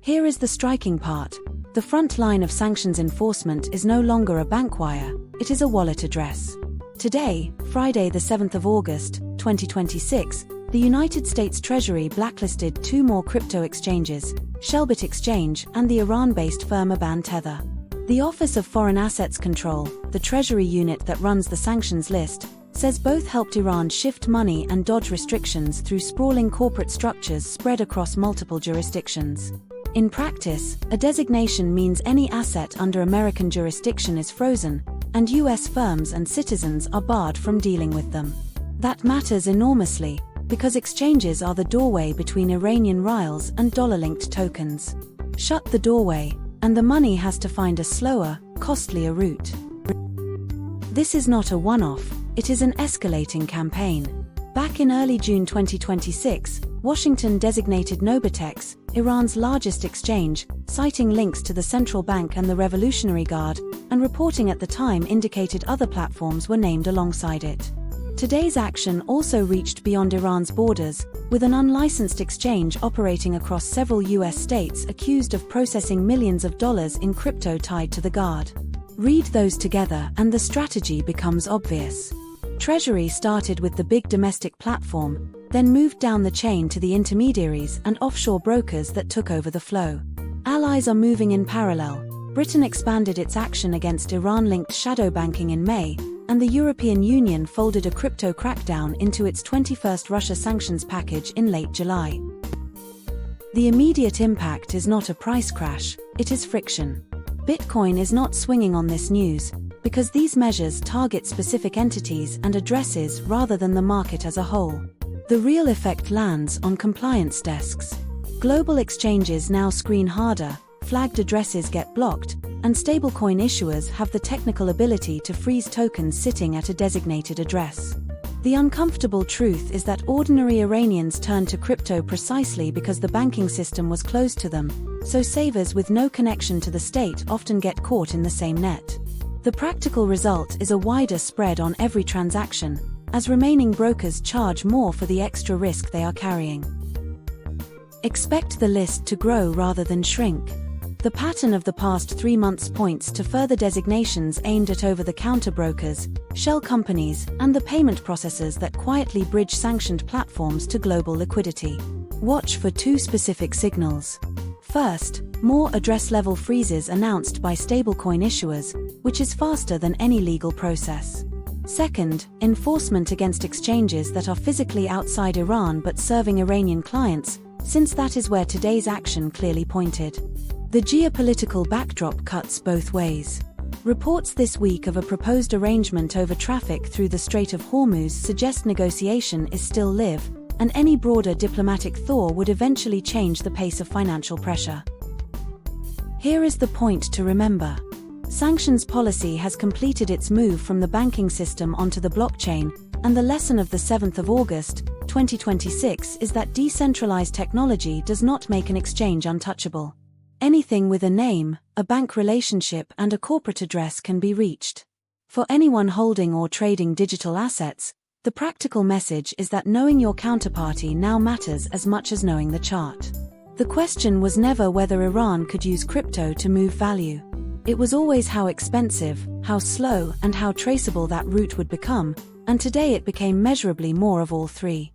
Here is the striking part. The front line of sanctions enforcement is no longer a bank wire, it is a wallet address. Today, Friday the 7th of August, 2026, the United States Treasury blacklisted 2 more crypto exchanges, Shelbit Exchange and the Iran-based firm Aban Tether. The Office of Foreign Assets Control, the Treasury unit that runs the sanctions list, says both helped Iran shift money and dodge restrictions through sprawling corporate structures spread across multiple jurisdictions. In practice, a designation means any asset under American jurisdiction is frozen, and US firms and citizens are barred from dealing with them. That matters enormously, because exchanges are the doorway between Iranian rials and dollar-linked tokens. Shut the doorway, and the money has to find a slower, costlier route. This is not a one-off, it is an escalating campaign. Back in early June 2026, Washington designated Nobitex, Iran's largest exchange, citing links to the central bank and the Revolutionary Guard, and reporting at the time indicated other platforms were named alongside it. Today's action also reached beyond Iran's borders, with an unlicensed exchange operating across several US states accused of processing millions of dollars in crypto tied to the Guard. Read those together and the strategy becomes obvious. Treasury started with the big domestic platform, then moved down the chain to the intermediaries and offshore brokers that took over the flow. Allies are moving in parallel. Britain expanded its action against Iran-linked shadow banking in May, and the European Union folded a crypto crackdown into its 21st Russia sanctions package in late July. The immediate impact is not a price crash, it is friction. Bitcoin is not swinging on this news, because these measures target specific entities and addresses rather than the market as a whole. The real effect lands on compliance desks. Global exchanges now screen harder, flagged addresses get blocked, and stablecoin issuers have the technical ability to freeze tokens sitting at a designated address. The uncomfortable truth is that ordinary Iranians turn to crypto precisely because the banking system was closed to them, so savers with no connection to the state often get caught in the same net. The practical result is a wider spread on every transaction, as remaining brokers charge more for the extra risk they are carrying. Expect the list to grow rather than shrink. The pattern of the past 3 months points to further designations aimed at over-the-counter brokers, shell companies, and the payment processors that quietly bridge sanctioned platforms to global liquidity. Watch for 2 specific signals. First, more address-level freezes announced by stablecoin issuers, which is faster than any legal process. Second, enforcement against exchanges that are physically outside Iran but serving Iranian clients, since that is where today's action clearly pointed. The geopolitical backdrop cuts both ways. Reports this week of a proposed arrangement over traffic through the Strait of Hormuz suggest negotiation is still live, and any broader diplomatic thaw would eventually change the pace of financial pressure. Here is the point to remember. Sanctions policy has completed its move from the banking system onto the blockchain, and the lesson of the 7th of August, 2026 is that decentralized technology does not make an exchange untouchable. Anything with a name, a bank relationship and a corporate address can be reached. For anyone holding or trading digital assets, the practical message is that knowing your counterparty now matters as much as knowing the chart. The question was never whether Iran could use crypto to move value. It was always how expensive, how slow, and how traceable that route would become, and today it became measurably more of all 3.